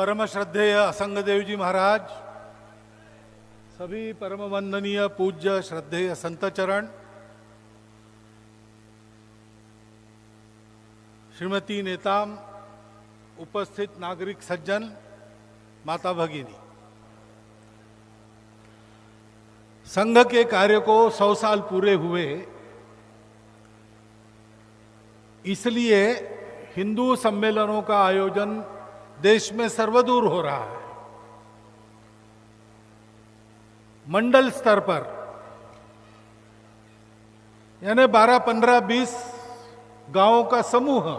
परम श्रद्धेय असंगदेव जी महाराज, सभी परम वंदनीय पूज्य श्रद्धेय संत चरण, श्रीमती नेताम, उपस्थित नागरिक सज्जन, माता भगिनी, संघ के कार्य को 100 साल पूरे हुए, इसलिए हिंदू सम्मेलनों का आयोजन देश में सर्वदूर हो रहा है। मंडल स्तर पर यानी 12, 15, 20 गांवों का समूह,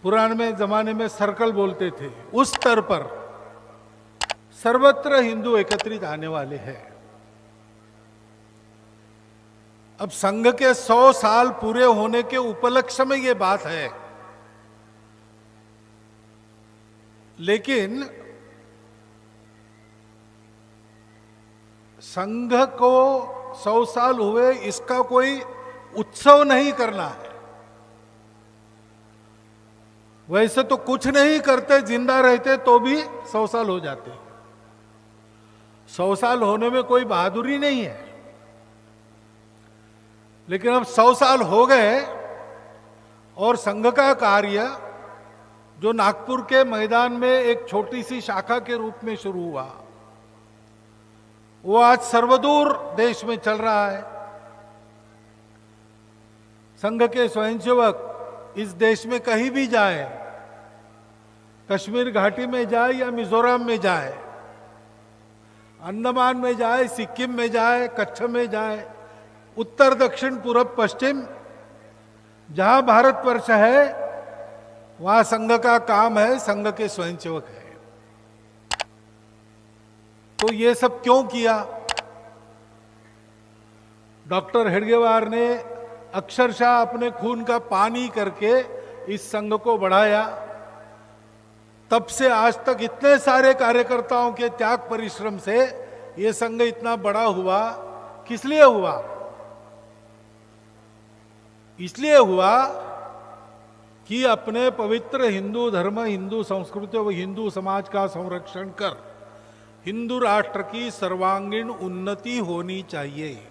पुराने जमाने में सर्कल बोलते थे, उस स्तर पर सर्वत्र हिंदू एकत्रित आने वाले हैं। अब संघ के 100 साल पूरे होने के उपलक्ष्य में यह बात है, लेकिन संघ को 100 साल हुए इसका कोई उत्सव नहीं करना है। वैसे तो कुछ नहीं करते, जिंदा रहते तो भी 100 साल हो जाते। 100 साल होने में कोई बहादुरी नहीं है, लेकिन अब 100 साल हो गए और संघ का कार्य जो नागपुर के मैदान में एक छोटी सी शाखा के रूप में शुरू हुआ, वो आज सर्वदूर देश में चल रहा है। संघ के स्वयंसेवक इस देश में कहीं भी जाए, कश्मीर घाटी में जाए या मिजोरम में जाए, अंडमान में जाए, सिक्किम में जाए, कच्छ में जाए, उत्तर दक्षिण पूर्व पश्चिम, जहां भारतवर्ष है वहां संघ का काम है, संघ के स्वयंसेवक है। तो ये सब क्यों किया? डॉक्टर हेडगेवार ने अक्षरशः अपने खून का पानी करके इस संघ को बढ़ाया। तब से आज तक इतने सारे कार्यकर्ताओं के त्याग परिश्रम से ये संघ इतना बड़ा हुआ। किस लिए हुआ? इसलिए हुआ कि अपने पवित्र हिंदू धर्म, हिंदू संस्कृति और हिंदू समाज का संरक्षण कर हिंदू राष्ट्र की सर्वांगीण उन्नति होनी चाहिए।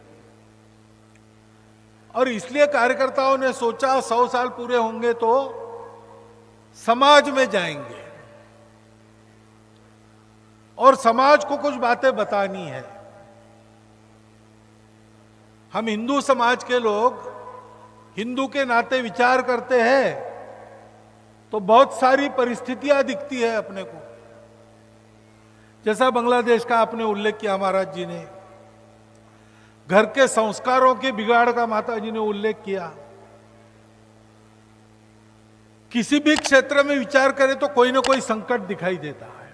और इसलिए कार्यकर्ताओं ने सोचा 100 साल पूरे होंगे तो समाज में जाएंगे और समाज को कुछ बातें बतानी है। हम हिंदू समाज के लोग हिंदू के नाते विचार करते हैं तो बहुत सारी परिस्थितियां दिखती है अपने को, जैसा बांग्लादेश का आपने उल्लेख किया महाराज जी ने, घर के संस्कारों के बिगाड़ का माता जी ने उल्लेख किया। किसी भी क्षेत्र में विचार करें तो कोई ना कोई संकट दिखाई देता है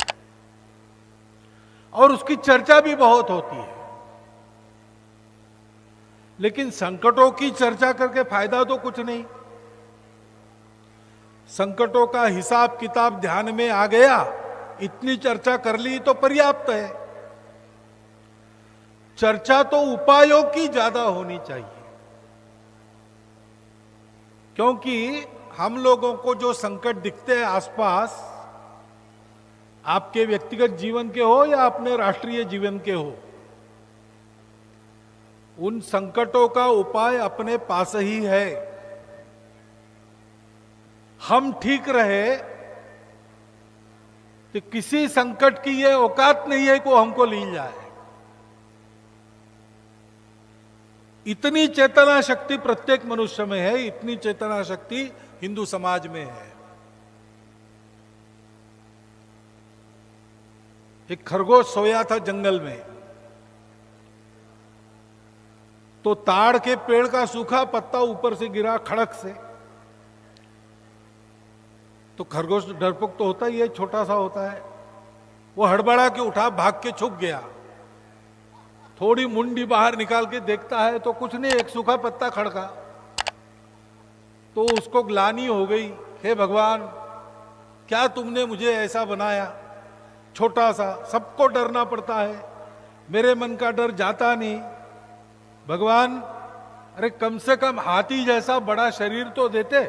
और उसकी चर्चा भी बहुत होती है, लेकिन संकटों की चर्चा करके फायदा तो कुछ नहीं। संकटों का हिसाब किताब ध्यान में आ गया, इतनी चर्चा कर ली तो पर्याप्त है। चर्चा तो उपायों की ज्यादा होनी चाहिए, क्योंकि हम लोगों को जो संकट दिखते हैं आसपास, आपके व्यक्तिगत जीवन के हो या अपने राष्ट्रीय जीवन के हो, उन संकटों का उपाय अपने पास ही है। हम ठीक रहे तो किसी संकट की यह औकात नहीं है को हमको लील जाए। इतनी चेतना शक्ति प्रत्येक मनुष्य में है, इतनी चेतना शक्ति हिंदू समाज में है। एक खरगोश सोया था जंगल में, तो ताड़ के पेड़ का सूखा पत्ता ऊपर से गिरा खड़क से, तो खरगोश डरपोक तो होता ही है, छोटा सा होता है, वो हड़बड़ा के उठा, भाग के छुप गया। थोड़ी मुंडी बाहर निकाल के देखता है तो कुछ नहीं, एक सूखा पत्ता खड़का। तो उसको ग्लानि हो गई, हे भगवान क्या तुमने मुझे ऐसा बनाया, छोटा सा, सबको डरना पड़ता है, मेरे मन का डर जाता नहीं। भगवान अरे कम से कम हाथी जैसा बड़ा शरीर तो देते,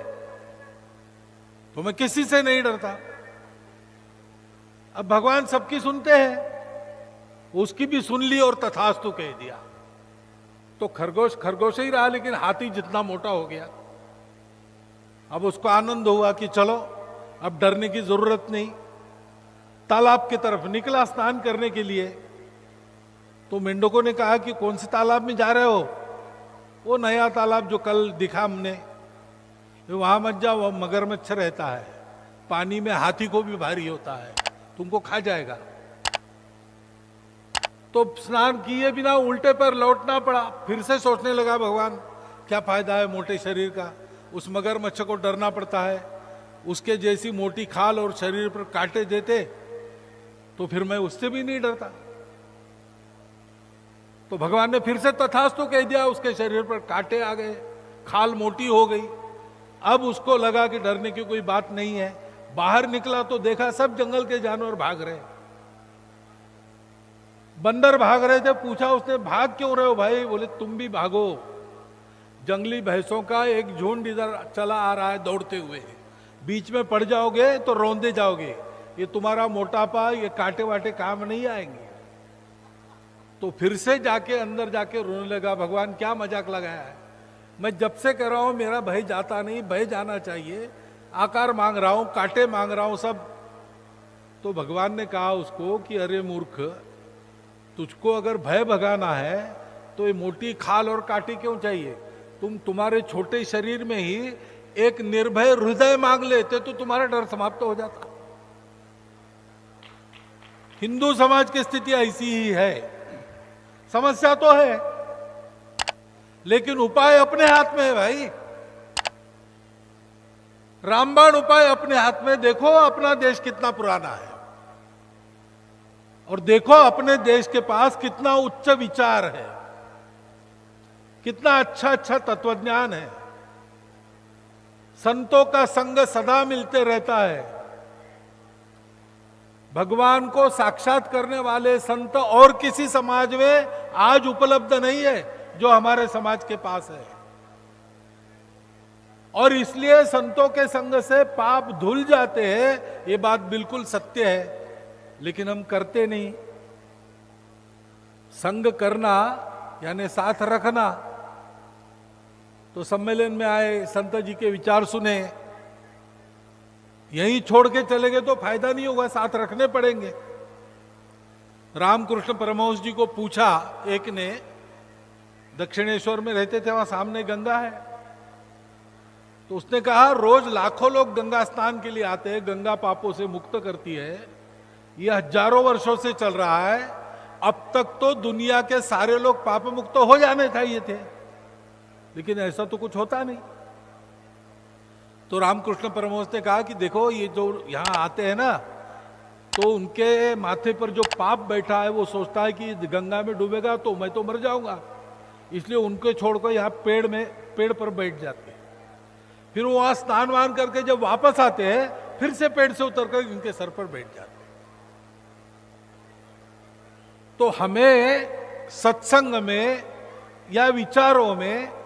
तो मैं किसी से नहीं डरता। अब भगवान सबकी सुनते हैं, उसकी भी सुन ली और तथास्तु कह दिया। तो खरगोश खरगोश ही रहा, लेकिन हाथी जितना मोटा हो गया। अब उसको आनंद हुआ कि चलो अब डरने की जरूरत नहीं। तालाब की तरफ निकला स्नान करने के लिए। तो मेंढकों ने कहा कि कौन से तालाब में जा रहे हो? वो नया तालाब जो कल दिखा हमने, वहां मत जाओ, वह मगरमच्छ रहता है, पानी में हाथी को भी भारी होता है, तुमको खा जाएगा। तो स्नान किए बिना उल्टे पर लौटना पड़ा। फिर से सोचने लगा भगवान क्या फायदा है मोटे शरीर का, उस मगरमच्छ को डरना पड़ता है, उसके जैसी मोटी खाल और शरीर पर कांटे देते तो फिर मैं उससे भी नहीं डरता। तो भगवान ने फिर से तथास्तु कह दिया, उसके शरीर पर कांटे आ गए, खाल मोटी हो गई। अब उसको लगा कि डरने की कोई बात नहीं है। बाहर निकला तो देखा सब जंगल के जानवर भाग रहे। बंदर भाग रहे थे, पूछा उसने भाग क्यों रहे हो भाई? बोले तुम भी भागो, जंगली भैंसों का एक झुंड इधर चला आ रहा है दौड़ते हुए, बीच में पड़ जाओगे तो रौंदे जाओगे, ये तुम्हारा मोटापा, ये कांटे वाटे काम नहीं आएंगे। तो फिर से जाके अंदर जाके रोने लगा, भगवान क्या मजाक लगाया है, मैं जब से कह रहा हूं मेरा भय जाता नहीं, भय जाना चाहिए, आकार मांग रहा हूं, कांटे मांग रहा हूं सब। तो भगवान ने कहा उसको कि अरे मूर्ख, तुझको अगर भय भगाना है तो ये मोटी खाल और कांटे क्यों चाहिए? तुम्हारे छोटे शरीर में ही एक निर्भय हृदय मांग लेते तो तुम्हारा डर समाप्त हो जाता। हिंदू समाज की स्थिति ऐसी ही है। समस्या तो है, लेकिन उपाय अपने हाथ में है भाई। रामबाण उपाय अपने हाथ में। देखो अपना देश कितना पुराना है, और देखो अपने देश के पास कितना उच्च विचार है, कितना अच्छा अच्छा तत्वज्ञान है, संतों का संग सदा मिलते रहता है। भगवान को साक्षात करने वाले संत और किसी समाज में आज उपलब्ध नहीं है जो हमारे समाज के पास है। और इसलिए संतों के संग से पाप धुल जाते हैं, ये बात बिल्कुल सत्य है, लेकिन हम करते नहीं। संग करना यानी साथ रखना। तो सम्मेलन में आए, संत जी के विचार सुने, यहीं छोड़ के चले गए तो फायदा नहीं होगा, साथ रखने पड़ेंगे। रामकृष्ण परमहंस जी को पूछा एक ने, दक्षिणेश्वर में रहते थे, वहां सामने गंगा है, तो उसने कहा रोज लाखों लोग गंगा स्नान के लिए आते हैं, गंगा पापों से मुक्त करती है, यह हजारों वर्षों से चल रहा है, अब तक तो दुनिया के सारे लोग पाप मुक्त हो जाने चाहिए थे, लेकिन ऐसा तो कुछ होता नहीं। तो रामकृष्ण परमहंस ने कहा कि देखो ये जो यहां आते हैं ना, तो उनके माथे पर जो पाप बैठा है वो सोचता है कि गंगा में डूबेगा तो मैं तो मर जाऊंगा, इसलिए उनके छोड़कर यहाँ पेड़ पर बैठ जाते हैं। फिर वो वहां स्नान वान करके जब वापस आते हैं फिर से पेड़ से उतरकर इनके सर पर बैठ जाते हैं। तो हमें सत्संग में या विचारों में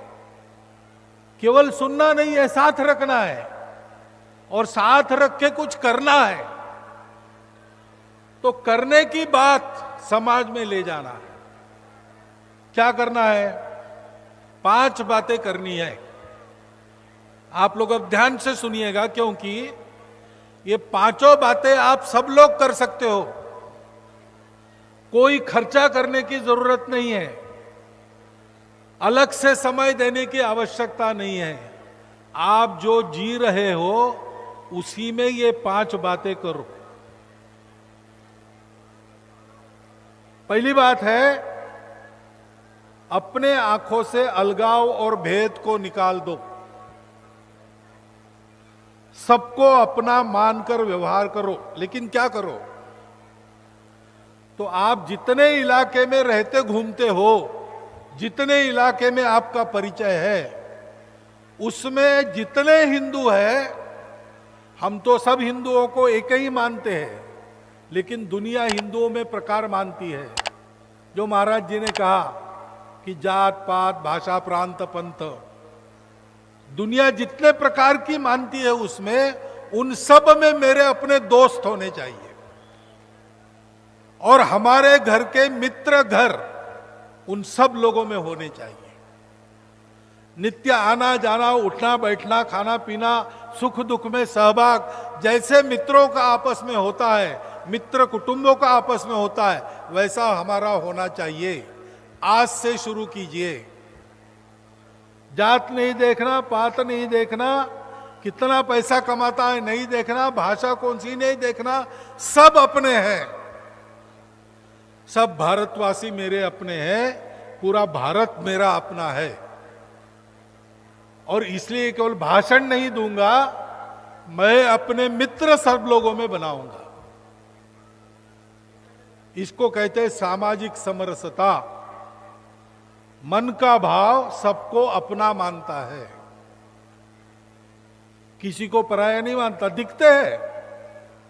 केवल सुनना नहीं है, साथ रखना है, और साथ रख के कुछ करना है। तो करने की बात समाज में ले जाना है। क्या करना है? 5 बातें करनी है। आप लोग अब ध्यान से सुनिएगा, क्योंकि ये 5 बातें आप सब लोग कर सकते हो, कोई खर्चा करने की जरूरत नहीं है, अलग से समय देने की आवश्यकता नहीं है। आप जो जी रहे हो उसी में ये 5 बातें करो। पहली बात है, अपने आंखों से अलगाव और भेद को निकाल दो। सबको अपना मानकर व्यवहार करो। लेकिन क्या करो? तो आप जितने इलाके में रहते घूमते हो, जितने इलाके में आपका परिचय है, उसमें जितने हिंदू हैं, हम तो सब हिंदुओं को एक ही मानते हैं, लेकिन दुनिया हिंदुओं में प्रकार मानती है। जो महाराज जी ने कहा कि जात पात भाषा प्रांत पंथ, दुनिया जितने प्रकार की मानती है उसमें, उन सब में मेरे अपने दोस्त होने चाहिए। और हमारे घर के मित्र घर उन सब लोगों में होने चाहिए। नित्य आना जाना, उठना बैठना, खाना पीना, सुख दुख में सहभाग जैसे मित्रों का आपस में होता है, मित्र कुटुंबों का आपस में होता है, वैसा हमारा होना चाहिए। आज से शुरू कीजिए। जात नहीं देखना, पात नहीं देखना, कितना पैसा कमाता है नहीं देखना, भाषा कौन सी नहीं देखना, सब अपने हैं। सब भारतवासी मेरे अपने हैं, पूरा भारत मेरा अपना है। और इसलिए केवल भाषण नहीं दूंगा, मैं अपने मित्र सब लोगों में बनाऊंगा। इसको कहते हैं सामाजिक समरसता। मन का भाव सबको अपना मानता है, किसी को पराया नहीं मानता। दिखते हैं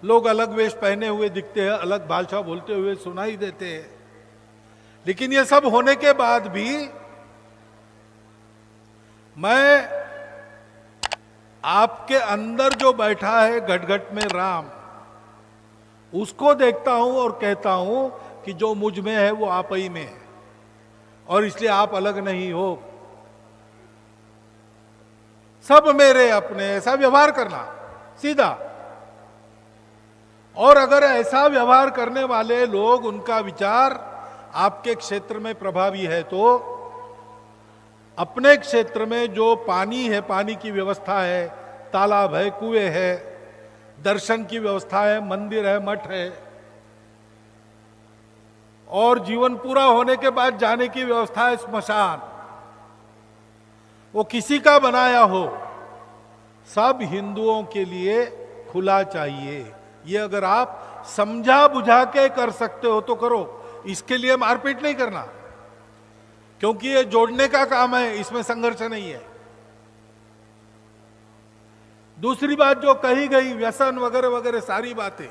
लोग अलग वेश पहने हुए दिखते हैं, अलग भाषा बोलते हुए सुनाई देते हैं, लेकिन ये सब होने के बाद भी मैं आपके अंदर जो बैठा है घट घट में राम, उसको देखता हूं और कहता हूं कि जो मुझ में है वो आप ही में है, और इसलिए आप अलग नहीं हो, सब मेरे अपने। ऐसा व्यवहार करना सीधा। और अगर ऐसा व्यवहार करने वाले लोग, उनका विचार आपके क्षेत्र में प्रभावी है, तो अपने क्षेत्र में जो पानी है, पानी की व्यवस्था है, तालाब है, कुएं है, दर्शन की व्यवस्था है, मंदिर है, मठ है, और जीवन पूरा होने के बाद जाने की व्यवस्था है स्मशान, वो किसी का बनाया हो, सब हिंदुओं के लिए खुला चाहिए। ये अगर आप समझा बुझा के कर सकते हो तो करो, इसके लिए मारपीट नहीं करना, क्योंकि ये जोड़ने का काम है, इसमें संघर्ष नहीं है। दूसरी बात जो कही गई, व्यसन वगैरह वगैरह सारी बातें,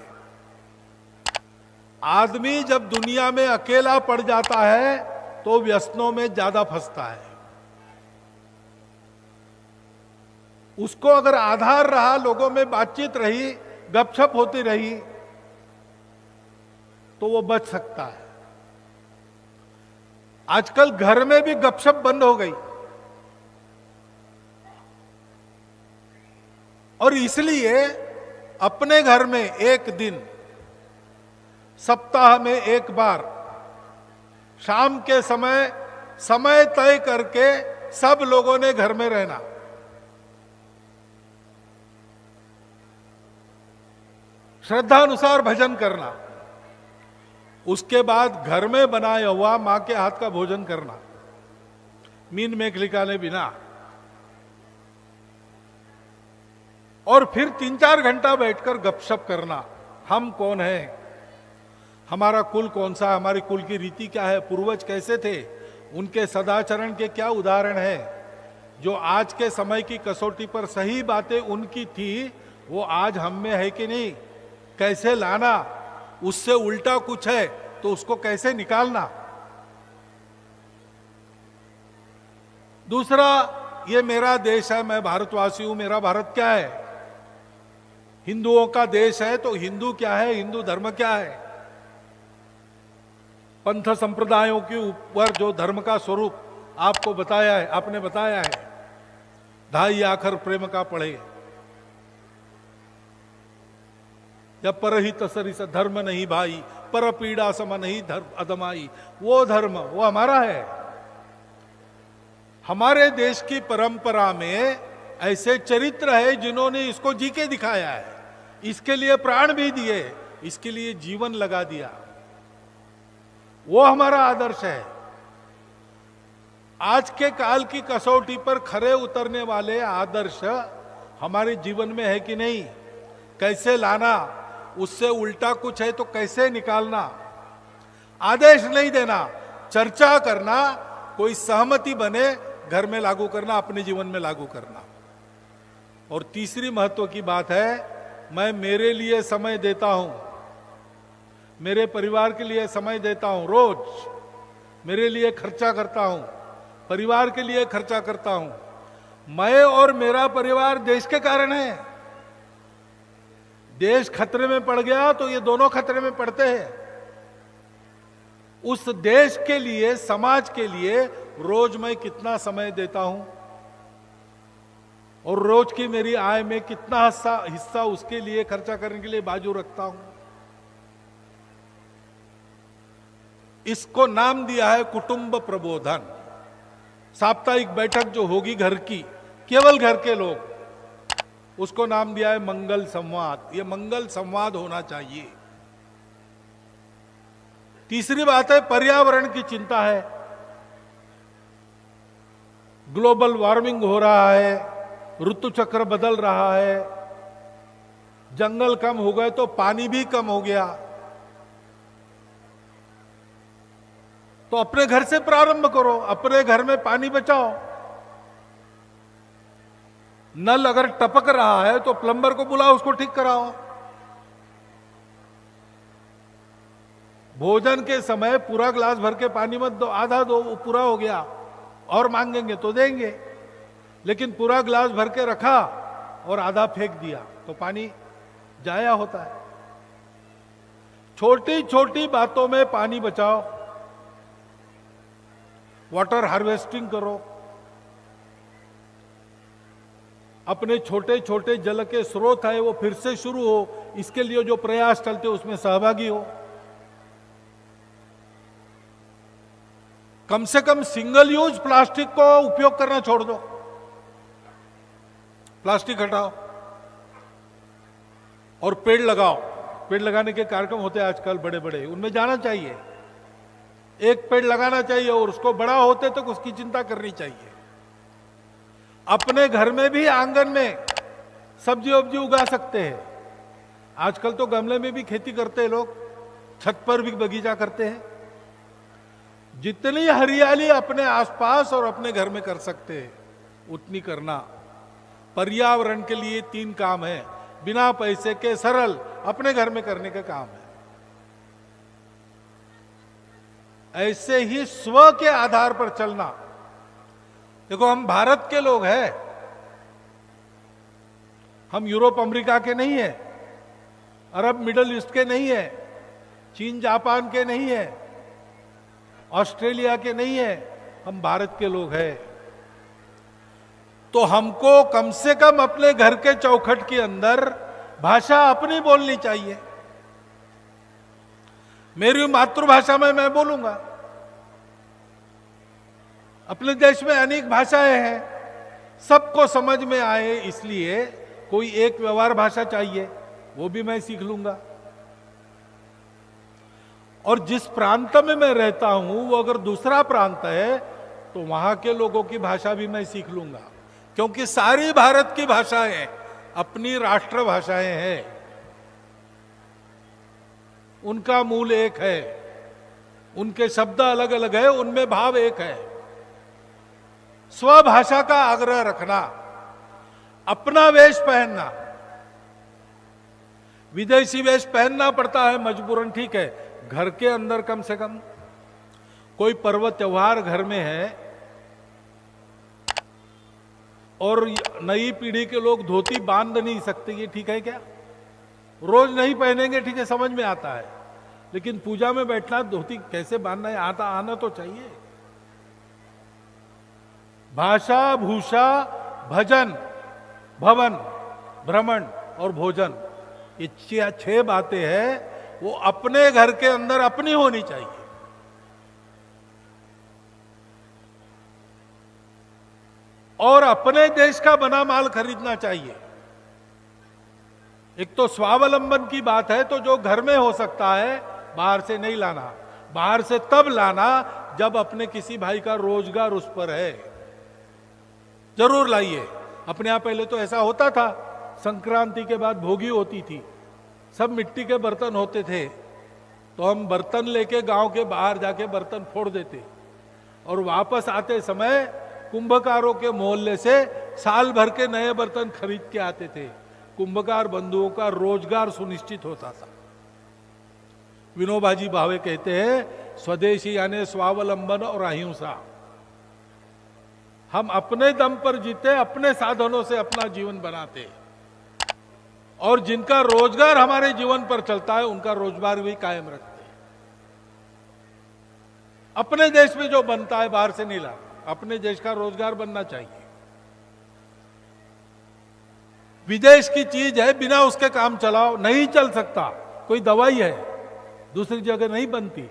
आदमी जब दुनिया में अकेला पड़ जाता है तो व्यसनों में ज्यादा फंसता है। उसको अगर आधार रहा, लोगों में बातचीत रही, गपशप होती रही, तो वो बच सकता है। आजकल घर में भी गपशप बंद हो गई, और इसलिए अपने घर में एक दिन, सप्ताह में एक बार, शाम के समय तय करके सब लोगों ने घर में रहना। श्रद्धानुसार भजन करना, उसके बाद घर में बनाया हुआ मां के हाथ का भोजन करना, मीन में निकाले बिना, और फिर 3-4 घंटा बैठकर गपशप करना। हम कौन हैं, हमारा कुल कौन सा है, हमारी कुल की रीति क्या है, पूर्वज कैसे थे, उनके सदाचरण के क्या उदाहरण है, जो आज के समय की कसौटी पर सही बातें उनकी थी, वो आज हम में है कि नहीं, कैसे लाना, उससे उल्टा कुछ है तो उसको कैसे निकालना। दूसरा, ये मेरा देश है, मैं भारतवासी हूं, मेरा भारत क्या है, हिंदुओं का देश है, तो हिंदू क्या है, हिंदू धर्म क्या है। पंथ संप्रदायों के ऊपर जो धर्म का स्वरूप आपको बताया है, आपने बताया है, ढाई आखर प्रेम का पढ़े, जब परहित सरिस धर्म नहीं भाई, पर पीड़ा सम नहीं धर्म अदमाई, वो धर्म वो हमारा है। हमारे देश की परंपरा में ऐसे चरित्र है जिन्होंने इसको जी के दिखाया है, इसके लिए प्राण भी दिए, इसके लिए जीवन लगा दिया, वो हमारा आदर्श है। आज के काल की कसौटी पर खरे उतरने वाले आदर्श हमारे जीवन में है कि नहीं, कैसे लाना, उससे उल्टा कुछ है तो कैसे निकालना। आदेश नहीं देना, चर्चा करना, कोई सहमति बने, घर में लागू करना, अपने जीवन में लागू करना। और तीसरी महत्व की बात है, मैं मेरे लिए समय देता हूं, मेरे परिवार के लिए समय देता हूं, रोज मेरे लिए खर्चा करता हूं, परिवार के लिए खर्चा करता हूं। मैं और मेरा परिवार देश के कारण है। देश खतरे में पड़ गया तो ये दोनों खतरे में पड़ते हैं। उस देश के लिए, समाज के लिए रोज मैं कितना समय देता हूं और रोज की मेरी आय में कितना हिस्सा उसके लिए खर्चा करने के लिए बाजू रखता हूं। इसको नाम दिया है कुटुंब प्रबोधन। साप्ताहिक बैठक जो होगी घर की, केवल घर के लोग, उसको नाम दिया है मंगल संवाद। ये मंगल संवाद होना चाहिए। तीसरी बात है पर्यावरण की चिंता है। ग्लोबल वार्मिंग हो रहा है, ऋतु चक्र बदल रहा है, जंगल कम हो गए तो पानी भी कम हो गया। तो अपने घर से प्रारंभ करो, अपने घर में पानी बचाओ। नल अगर टपक रहा है तो प्लम्बर को बुलाओ, उसको ठीक कराओ। भोजन के समय पूरा ग्लास भर के पानी मत दो, आधा दो, वो पूरा हो गया, और मांगेंगे तो देंगे। लेकिन पूरा ग्लास भर के रखा और आधा फेंक दिया तो पानी जाया होता है। छोटी छोटी बातों में पानी बचाओ, वाटर हार्वेस्टिंग करो, अपने छोटे छोटे जल के स्रोत है वो फिर से शुरू हो, इसके लिए जो प्रयास चलते उसमें सहभागी हो। कम से कम सिंगल यूज प्लास्टिक को उपयोग करना छोड़ दो, प्लास्टिक हटाओ और पेड़ लगाओ। पेड़ लगाने के कार्यक्रम होते हैं आजकल बड़े बड़े, उनमें जाना चाहिए। एक पेड़ लगाना चाहिए और उसको बड़ा होते तक उसकी चिंता करनी चाहिए। अपने घर में भी आंगन में सब्जी वब्जी उगा सकते हैं। आजकल तो गमले में भी खेती करते हैं लोग, छत पर भी बगीचा करते हैं। जितनी हरियाली अपने आसपास और अपने घर में कर सकते हैं उतनी करना। पर्यावरण के लिए 3 काम है, बिना पैसे के सरल अपने घर में करने का काम है। ऐसे ही स्व के आधार पर चलना। देखो हम भारत के लोग हैं, हम यूरोप अमेरिका के नहीं है, अरब मिडल ईस्ट के नहीं है, चीन जापान के नहीं है, ऑस्ट्रेलिया के नहीं है, हम भारत के लोग हैं। तो हमको कम से कम अपने घर के चौखट के अंदर भाषा अपनी बोलनी चाहिए। मेरी मातृभाषा में मैं बोलूंगा। अपने देश में अनेक भाषाएं हैं, सबको समझ में आए इसलिए कोई एक व्यवहार भाषा चाहिए, वो भी मैं सीख लूंगा। और जिस प्रांत में मैं रहता हूं वो अगर दूसरा प्रांत है तो वहां के लोगों की भाषा भी मैं सीख लूंगा, क्योंकि सारी भारत की भाषाएं अपनी राष्ट्र भाषाएं हैं। उनका मूल एक है, उनके शब्द अलग अलग है, उनमें भाव एक है। स्वभाषा का आग्रह रखना, अपना वेश पहनना। विदेशी वेश पहनना पड़ता है मजबूरन, ठीक है, घर के अंदर कम से कम। कोई पर्व त्योहार घर में है और नई पीढ़ी के लोग धोती बांध नहीं सकते, ये ठीक है क्या? रोज नहीं पहनेंगे, ठीक है, समझ में आता है, लेकिन पूजा में बैठना धोती कैसे बांधना है, आना तो चाहिए। भाषा, भूषा, भजन, भवन, भ्रमण और भोजन, ये 6 बातें हैं, वो अपने घर के अंदर अपनी होनी चाहिए। और अपने देश का बना माल खरीदना चाहिए। एक तो स्वावलंबन की बात है, तो जो घर में हो सकता है बाहर से नहीं लाना। बाहर से तब लाना जब अपने किसी भाई का रोजगार उस पर है, जरूर लाइए। अपने यहां पहले तो ऐसा होता था, संक्रांति के बाद भोगी होती थी, सब मिट्टी के बर्तन होते थे, तो हम बर्तन लेके गांव के बाहर जाके बर्तन फोड़ देते और वापस आते समय कुंभकारों के मोहल्ले से साल भर के नए बर्तन खरीद के आते थे। कुंभकार बंधुओं का रोजगार सुनिश्चित होता था। विनोबाजी भावे कहते हैं, स्वदेशी यानी स्वावलंबन और अहिंसा। हम अपने दम पर जीते, अपने साधनों से अपना जीवन बनाते, और जिनका रोजगार हमारे जीवन पर चलता है उनका रोजगार भी कायम रखते। अपने देश में जो बनता है बाहर से नहीं लाना, अपने देश का रोजगार बनना चाहिए। विदेश की चीज है, बिना उसके काम चलाओ नहीं चल सकता। कोई दवाई है दूसरी जगह नहीं बनती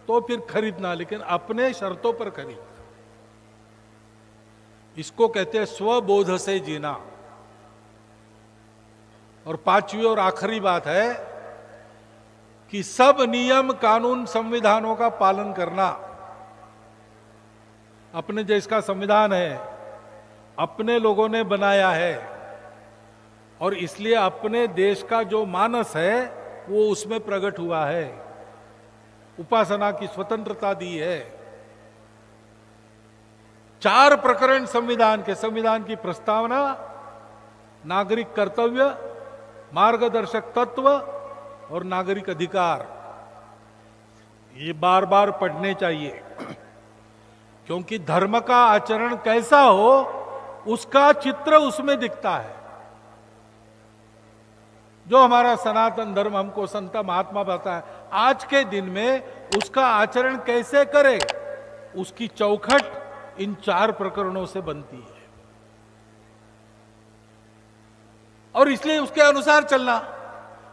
तो फिर खरीदना, लेकिन अपने शर्तों पर खरीद। इसको कहते हैं स्वबोध से जीना। और पांचवी और आखिरी बात है कि सब नियम कानून संविधानों का पालन करना। अपने देश का संविधान है, अपने लोगों ने बनाया है, और इसलिए अपने देश का जो मानस है वो उसमें प्रकट हुआ है। उपासना की स्वतंत्रता दी है। 4 प्रकरण संविधान के, संविधान की प्रस्तावना, नागरिक कर्तव्य, मार्गदर्शक तत्व और नागरिक अधिकार, ये बार बार पढ़ने चाहिए, क्योंकि धर्म का आचरण कैसा हो उसका चित्र उसमें दिखता है। जो हमारा सनातन धर्म हमको संत महात्मा बताता है, आज के दिन में उसका आचरण कैसे करे, उसकी चौखट इन 4 प्रकरणों से बनती है। और इसलिए उसके अनुसार चलना,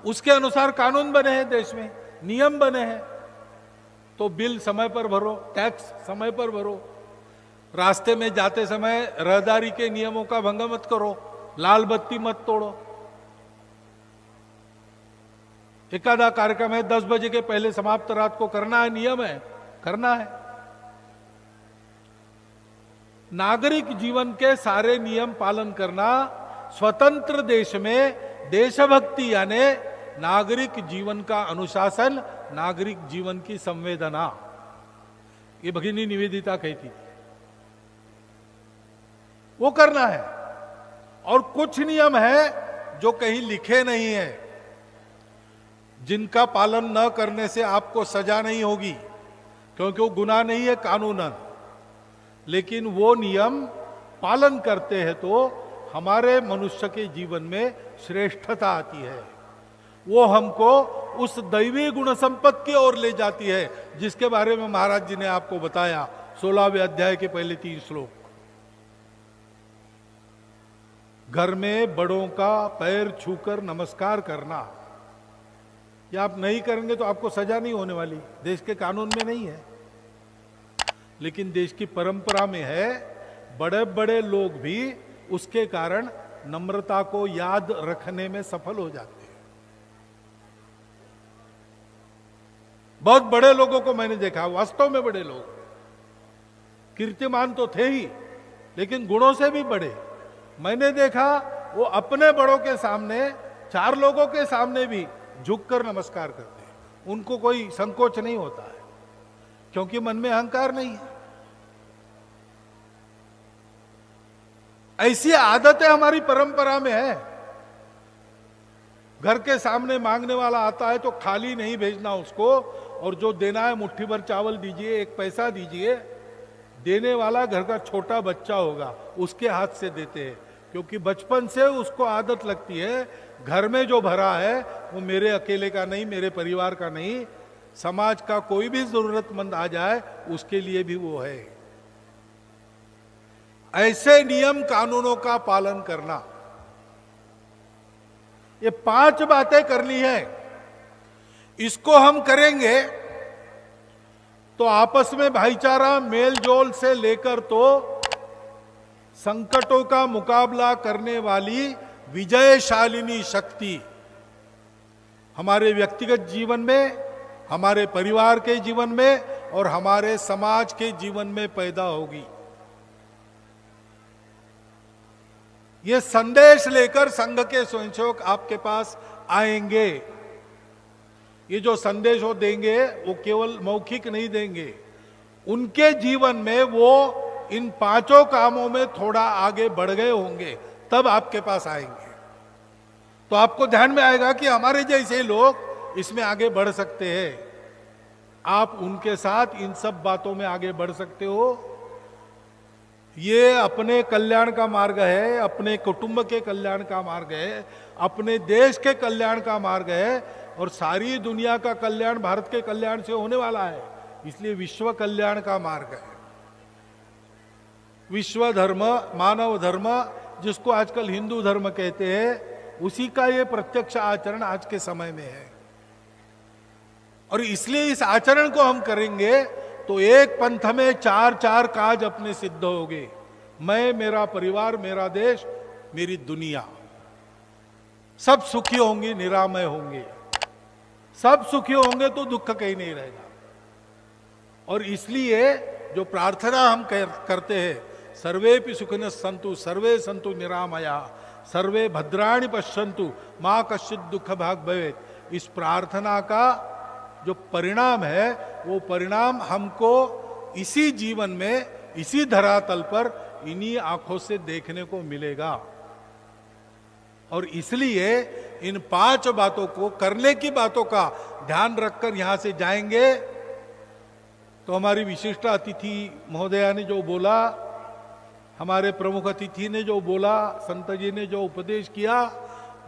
उसके अनुसार कानून बने हैं देश में, नियम बने हैं। तो बिल समय पर भरो, टैक्स समय पर भरो, रास्ते में जाते समय रहदारी के नियमों का भंग मत करो, लाल बत्ती मत तोड़ो। एकादा कार्यक्रम है 10 बजे के पहले समाप्त रात को करना है, नियम है, करना है। नागरिक जीवन के सारे नियम पालन करना, स्वतंत्र देश में देशभक्ति यानी नागरिक जीवन का अनुशासन, नागरिक जीवन की संवेदना, ये भगिनी निवेदिता कहती थी, वो करना है। और कुछ नियम है जो कहीं लिखे नहीं है, जिनका पालन न करने से आपको सजा नहीं होगी, क्योंकि वो गुनाह नहीं है कानूनन, लेकिन वो नियम पालन करते हैं तो हमारे मनुष्य के जीवन में श्रेष्ठता आती है। वो हमको उस दैवी गुण संपत्ति की ओर ले जाती है, जिसके बारे में महाराज जी ने आपको बताया 16वें अध्याय के पहले 3 श्लोक। घर में बड़ों का पैर छूकर नमस्कार करना, या आप नहीं करेंगे तो आपको सजा नहीं होने वाली, देश के कानून में नहीं है, लेकिन देश की परंपरा में है। बड़े बड़े लोग भी उसके कारण नम्रता को याद रखने में सफल हो जाते हैं। बहुत बड़े लोगों को मैंने देखा, वास्तव में बड़े लोग, कीर्तिमान तो थे ही, लेकिन गुणों से भी बड़े। मैंने देखा वो अपने बड़ों के सामने, 4 लोगों के सामने भी झुककर नमस्कार करते हैं। उनको कोई संकोच नहीं होता है, क्योंकि मन में अहंकार नहीं है। ऐसी आदतें हमारी परंपरा में है। घर के सामने मांगने वाला आता है तो खाली नहीं भेजना उसको, और जो देना है मुट्ठी भर चावल दीजिए, 1 पैसा दीजिए। देने वाला घर का छोटा बच्चा होगा, उसके हाथ से देते हैं, क्योंकि बचपन से उसको आदत लगती है, घर में जो भरा है वो मेरे अकेले का नहीं, मेरे परिवार का नहीं, समाज का कोई भी जरूरतमंद आ जाए उसके लिए भी वो है। ऐसे नियम कानूनों का पालन करना, ये 5 बातें करनी है। इसको हम करेंगे तो आपस में भाईचारा, मेल जोल से लेकर तो संकटों का मुकाबला करने वाली विजयशालिनी शक्ति हमारे व्यक्तिगत जीवन में, हमारे परिवार के जीवन में और हमारे समाज के जीवन में पैदा होगी। ये संदेश लेकर संघ के स्वयंसेवक आपके पास आएंगे। ये जो संदेश वो देंगे वो केवल मौखिक नहीं देंगे, उनके जीवन में वो इन 5 कामों में थोड़ा आगे बढ़ गए होंगे, तब आपके पास आएंगे। तो आपको ध्यान में आएगा कि हमारे जैसे लोग इसमें आगे बढ़ सकते हैं। आप उनके साथ इन सब बातों में आगे बढ़ सकते हो। ये अपने कल्याण का मार्ग है, अपने कुटुंब के कल्याण का मार्ग है, अपने देश के कल्याण का मार्ग है, और सारी दुनिया का कल्याण भारत के कल्याण से होने वाला है। इसलिए विश्व कल्याण का मार्ग है। विश्व धर्म, मानव धर्म, जिसको आजकल हिंदू धर्म कहते हैं, उसी का ये प्रत्यक्ष आचरण आज के समय में है। और इसलिए इस आचरण को हम करेंगे तो एक पंथ में चार चार काज अपने सिद्ध होंगे। मैं, मेरा परिवार, मेरा देश, मेरी दुनिया, सब सुखी होंगे, निरामय होंगे। सब सुखी होंगे तो दुख कहीं नहीं रहेगा। और इसलिए जो प्रार्थना हम करते हैं, सर्वेपि सुखिनः सन्तु सर्वे सन्तु निरामया सर्वे भद्राणि पश्यन्तु मां कश्चित् दुःख भाग् भवेत्, इस प्रार्थना का जो परिणाम है वो परिणाम हमको इसी जीवन में, इसी धरातल पर, इन्हीं आंखों से देखने को मिलेगा। और इसलिए इन 5 बातों को, करने की बातों का ध्यान रखकर यहां से जाएंगे तो हमारी विशिष्ट अतिथि महोदया ने जो बोला, हमारे प्रमुख अतिथि ने जो बोला, संत जी ने जो उपदेश किया,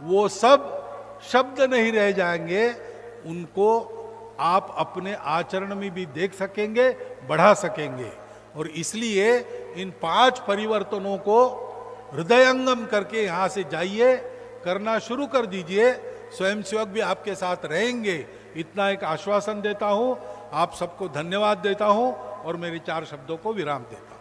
वो सब शब्द नहीं रह जाएंगे। उनको आप अपने आचरण में भी देख सकेंगे, बढ़ा सकेंगे। और इसलिए इन 5 परिवर्तनों को हृदयंगम करके यहां से जाइए, करना शुरू कर दीजिए। स्वयंसेवक भी आपके साथ रहेंगे, इतना एक आश्वासन देता हूं। आप सबको धन्यवाद देता हूं और मेरे 4 शब्दों को विराम देता हूं।